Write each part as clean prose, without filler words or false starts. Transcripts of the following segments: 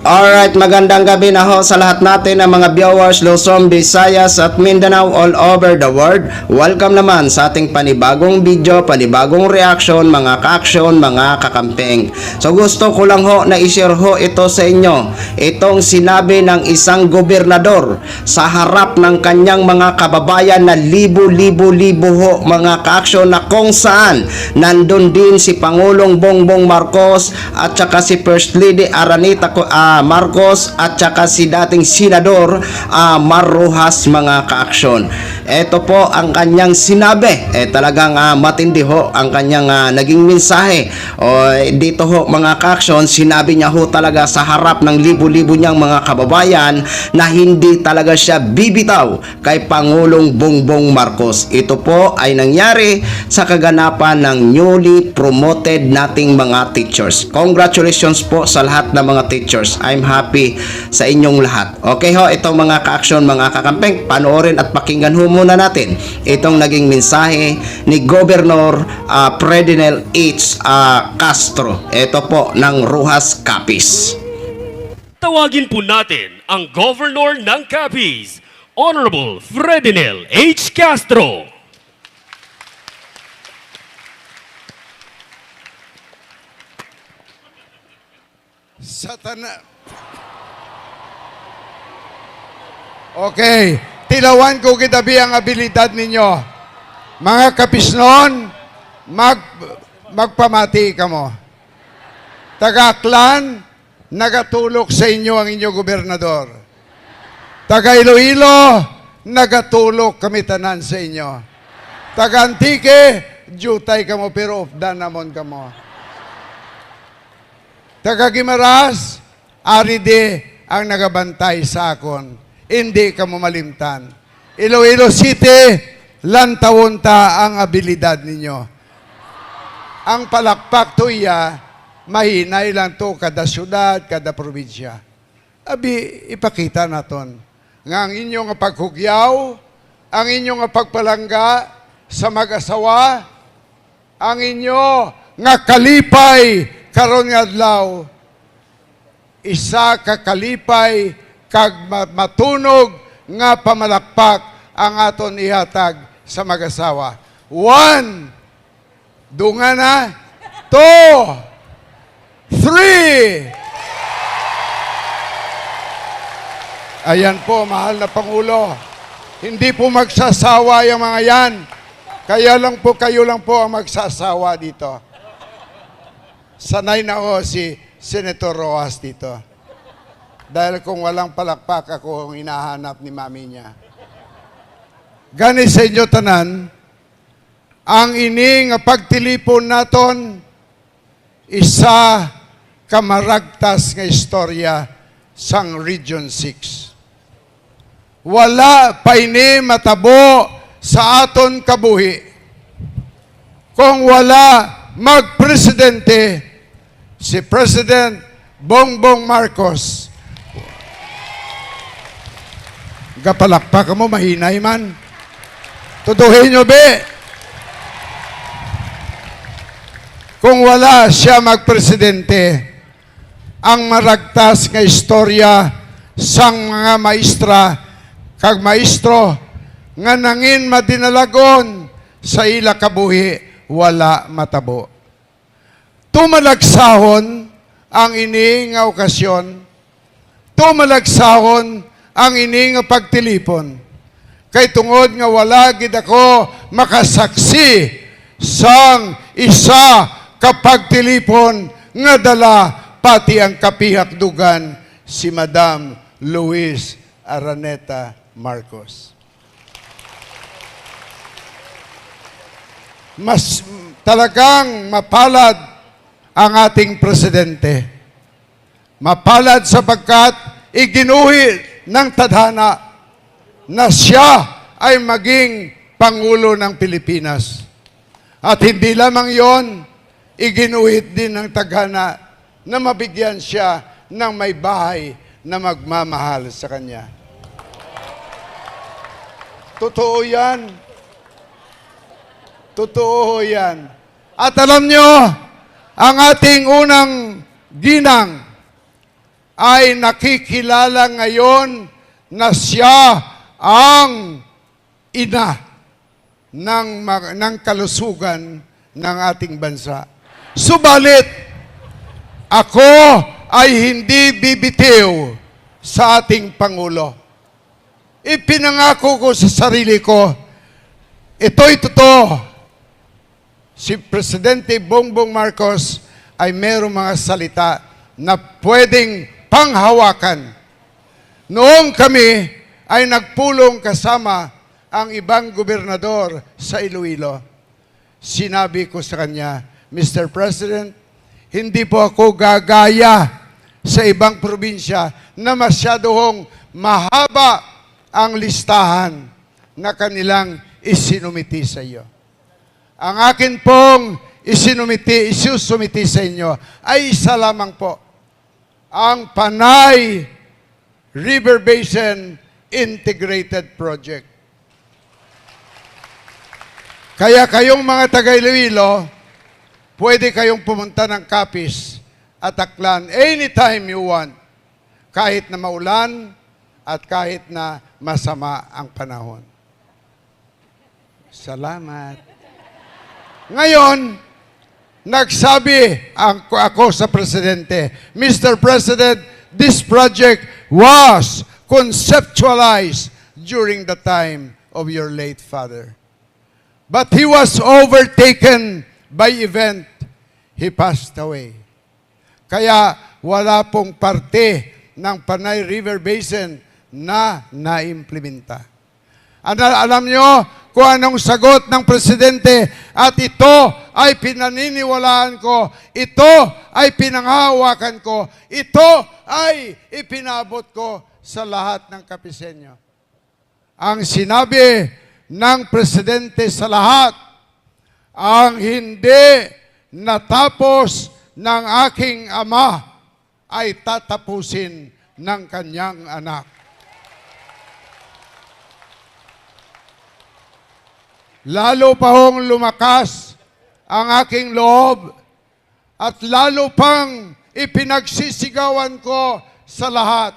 Alright, magandang gabi na ho sa lahat natin ng mga viewers Luzon, Visayas at Mindanao all over the world. Welcome naman sa ating panibagong video, panibagong reaction, mga ka-action, mga kakampeng. So gusto ko lang ho na i-share ho ito sa inyo. Itong sinabi ng isang gobernador sa harap ng kanyang mga kababayan na libo-libo ho mga ka-action, na kung saan nandun din si Pangulong Bongbong Marcos at saka si First Lady Aranita Marcos at saka si dating senador Mar Rojas, mga ka-aksyon. Ito po ang kanyang sinabi. Talagang matindi ho ang kanyang naging mensahe. Dito ho mga ka-aksyon, sinabi niya ho talaga sa harap ng libo-libo niyang mga kababayan na hindi talaga siya bibitaw kay Pangulong Bongbong Marcos. Ito po ay nangyari sa kaganapan ng newly promoted nating mga teachers. Congratulations po sa lahat ng mga teachers. I'm happy sa inyong lahat. Okay ho, itong mga ka-aksyon, mga kakampeng, panoorin at pakinggan ho muna natin itong naging mensahe ni Governor Ferdinand H. Castro. Ito po ng Rojas Capiz. Tawagin po natin ang Governor ng Capiz, Honorable Ferdinand H. Castro. Okay, tilawan ko kitabi ang abilidad ninyo. Mga kapisnon, magpamati ka mo. Taga-Aklan, nagatulok sa inyo ang inyong gobernador. Taga-Iloilo, nagatulok kami tanan sa inyo. Taga-Antique, jutay ka mo pero ofdan namon ka mo. Taga-Gimaras, aride ang nagabantay sa akon. Hindi ka mo malimtan. Iloilo City, lantawon-ta ang abilidad ninyo. Ang palakpak tuya, mahinay lang to kada syudad, kada probinsya. Abi, ipakita naton nga ang inyong paghugyaw, ang inyong pagpalangga sa mag-asawa, ang inyo nga kalipay karon nga adlaw, isa ka kalipay kag matunog nga pamalakpak ang aton ihatag sa mag-asawa. 1, dunga na, 2, 3. Ayan po, mahal na Pangulo. Hindi po magsasawa yung mga yan. Kayo lang po ang magsasawa dito. Sanay na ho si Senator Rojas dito. Dahil kung walang palakpak ako ang hinahanap ni mami niya. Gani sa inyo tanan, ang ining pagtilipon naton, isa kamaragtas nga istorya sang Region 6. Wala pa ini matabo sa aton kabuhi kung wala magpresidente si President Bongbong Marcos. Kapalakpak mo, mahinay man. Tutuhin nyo, be. Kung wala siya magpresidente, ang maragtas nga istorya sang mga maestra kag maestro nga nangin madinalagon sa ila kabuhi, wala matabo. Tumalagsahon ang ini nga okasyon, tumalagsahon ang ini nga pagtilipon. Kay tungod nga wala gid ako makasaksi sang isa ka pagtilipon nga dala pati ang kapihakdugan si Madam Luis Araneta Marcos. Mas talagang mapalad ang ating presidente. Mapalad sapagkat iginuhi ng tadhana na siya ay maging Pangulo ng Pilipinas. At hindi lamang yon, iginuhit din ng tadhana na mabigyan siya ng may bahay na magmamahal sa kanya. Totoo yan. Totoo yan. At alam nyo, ang ating unang ginang ay nakikilala ngayon na siya ang ina ng kalusugan ng ating bansa. Subalit, ako ay hindi bibitiw sa ating Pangulo. Ipinangako ko sa sarili ko, ito'y totoo. Si Presidente Bongbong Marcos ay mayroong mga salita na pwedeng panghawakan. Noong kami ay nagpulong kasama ang ibang gobernador sa Iloilo, sinabi ko sa kanya, Mr. President, hindi po ako gagaya sa ibang probinsya na masyadong mahaba ang listahan na kanilang isinumiti sa iyo. Ang akin pong isusumiti sa inyo ay isa lamang po, ang Panay River Basin Integrated Project. Kaya kayong mga taga-Iloilo, pwede kayong pumunta ng Capiz at Aklan anytime you want, kahit na maulan at kahit na masama ang panahon. Salamat. Ngayon, nagsabi ako sa Presidente, Mr. President, this project was conceptualized during the time of your late father. But he was overtaken by event. He passed away. Kaya wala pong parte ng Panay River Basin na naimplementa. Alam nyo kung anong sagot ng Presidente at ito ay pinaniniwalaan ko, ito ay pinanghahawakan ko, ito ay ipinabot ko sa lahat ng Kapisenyo. Ang sinabi ng Presidente sa lahat, ang hindi natapos ng aking ama ay tatapusin ng kanyang anak. Lalo pa hong lumakas ang aking loob at lalo pang ipinagsisigawan ko sa lahat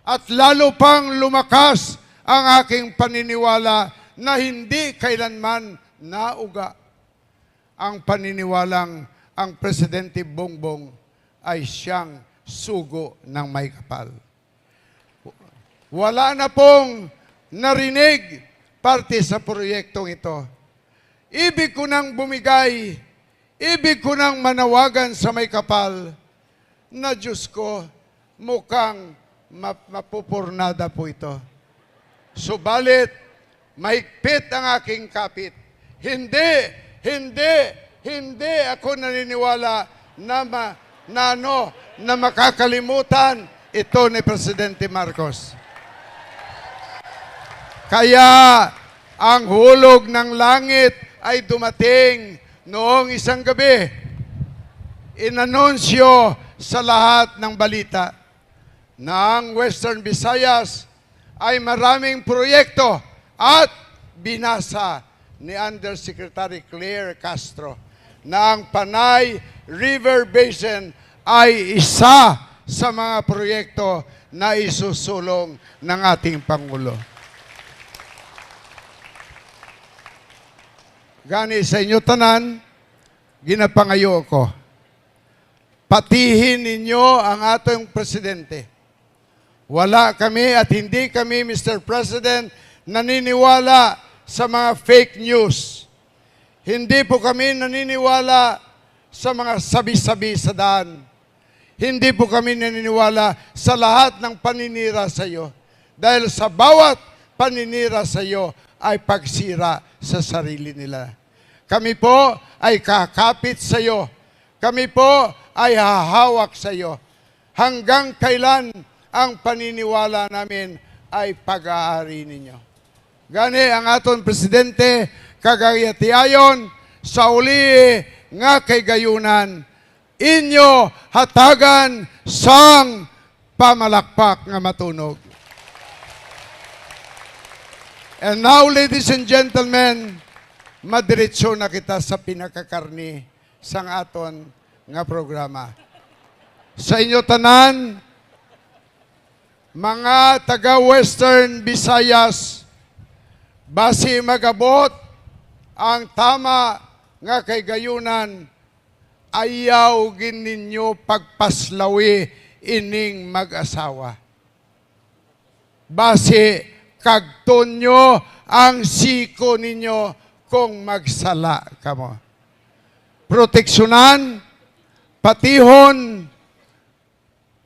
at lalo pang lumakas ang aking paniniwala na hindi kailanman nauga. Ang paniniwalang ang Presidente Bongbong ay siyang sugo ng may kapal. Wala na pong narinig parte sa proyektong ito. Ibig ko nang bumigay, ibig ko nang manawagan sa may kapal na Diyos ko, mukhang mapupurnada po ito. Subalit, mahigpit ang aking kapit. Hindi ako naniniwala na makakalimutan ito ni Presidente Marcos. Kaya ang hulog ng langit ay dumating noong isang gabi. Inanunsyo sa lahat ng balita na ang Western Visayas ay maraming proyekto at binasa ni Undersecretary Claire Castro na ang Panay River Basin ay isa sa mga proyekto na isusulong ng ating Pangulo. Gani sa inyo tanan, ginapangayo ko. Patihin ninyo ang atong Presidente. Wala kami at hindi kami, Mr. President, naniniwala sa mga fake news. Hindi po kami naniniwala sa mga sabi-sabi sa daan. Hindi po kami naniniwala sa lahat ng paninira sa iyo. Dahil sa bawat paninira sa iyo ay pagsira sa sarili nila. Kami po ay kakapit sa iyo. Kami po ay hahawak sa iyo. Hanggang kailan ang paniniwala namin ay pag-aari ninyo. Gani ang aton Presidente, kagayatiayon, sa uli nga kay gayunan, inyo hatagan sang pamalakpak nga matunog. And now, ladies and gentlemen, madiretso na kita sa pinakakarni sang aton nga programa. sa inyo tanan, mga taga-Western Visayas, basi magabot ang tama nga kay gayunan, ayaw gin ninyo pagpaslawi ining mag-asawa. Basi kagton nyo ang siko ninyo kung magsala kamo. Proteksyonan, patihon,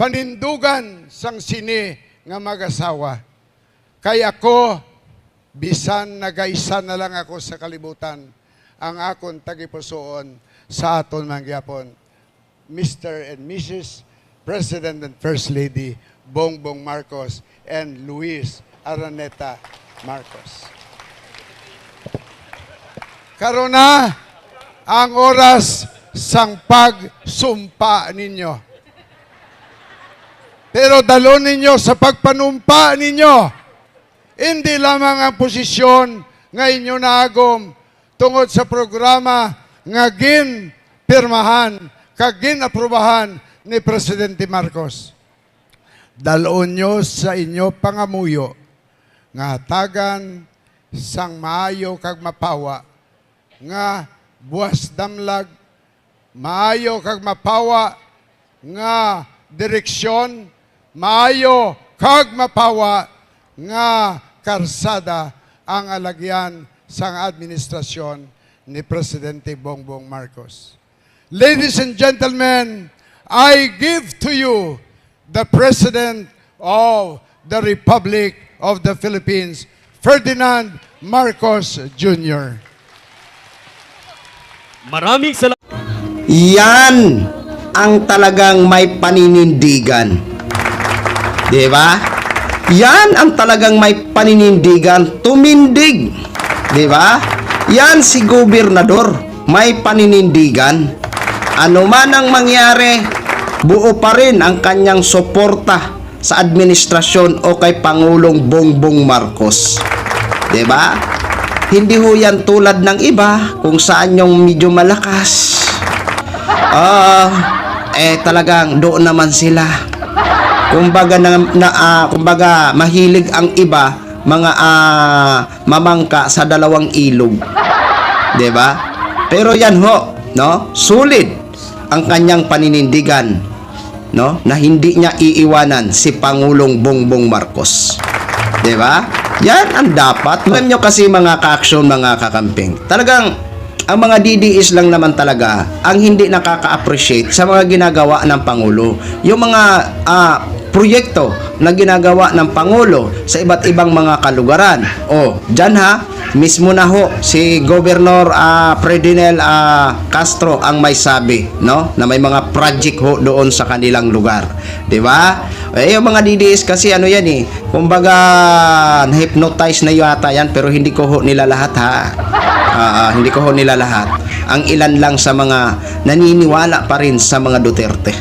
panindugan sang sini nga mag-asawa. Kay ako, bisan nagaisa na lang ako sa kalibutan, ang akon tagipusoon sa aton mangyapon, Mr. and Mrs. President and First Lady Bongbong Marcos and Luis Araneta Marcos. Karon na ang oras sang pagsumpa ninyo. Pero dalon ninyo sa pagpanumpa ninyo. Hindi lamang ang posisyon nga inyo naagom tungod sa programa nga pirmahan, kagin aprubahan ni Presidente Marcos. Dalon nyo sa inyo pangamuyo nga tagan sang maayo kag mapawa nga buwas damlag, maayo kag mapawa nga direksyon, maayo kag mapawa nga karsada ang alagyan sang administrasyon ni Presidente Bongbong Marcos. Ladies and gentlemen, I give to you the President of the Republic of the Philippines, Ferdinand Marcos Jr. Maraming salamat. Yan ang talagang may paninindigan. Di ba? Yan ang talagang may paninindigan, tumindig. Di ba? Yan si gobernador, may paninindigan. Ano man ang mangyari, buo pa rin ang kanyang suporta sa administrasyon o kay Pangulong Bongbong Marcos. Di ba? Hindi ho yan tulad ng iba kung saan yung medyo malakas. Talagang doon naman sila. Kumbaga mahilig ang iba mga mamangka sa dalawang ilog. 'Di ba? Pero yan ho, no? Sulit ang kanyang paninindigan, no? Na hindi niya iiwanan si Pangulong Bongbong Marcos. 'Di ba? Yan ang dapat. Alam nyo kasi mga ka-aksyon, mga kakamping, talagang ang mga DDS lang naman talaga ang hindi nakaka-appreciate sa mga ginagawa ng Pangulo. Yung mga proyekto na ginagawa ng Pangulo sa iba't ibang mga kalugaran. Dyan ha, mismo na ho si Governor Ferdinand Castro ang may sabi, no? Na may mga project ho doon sa kanilang lugar. 'Di ba? Yung mga DDS kasi ano yan eh, kumbaga na-hypnotize na yata yan, pero hindi ko ho nila lahat ha. Hindi ko ho nila lahat. Ang ilan lang sa mga naniniwala pa rin sa mga Duterte.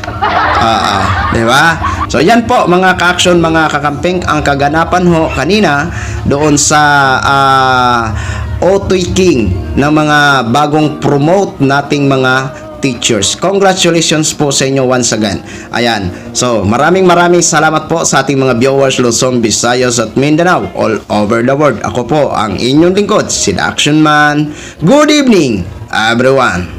'Di ba? So yan po mga ka-action, mga kakamping, ang kaganapan ho kanina doon sa Otoy King ng mga bagong promote nating mga teachers. Congratulations po sa inyo once again. Ayan. So, maraming salamat po sa ating mga viewers Luzon, Visayas at Mindanao all over the world. Ako po ang inyong lingkod, si The Action Man. Good evening, everyone.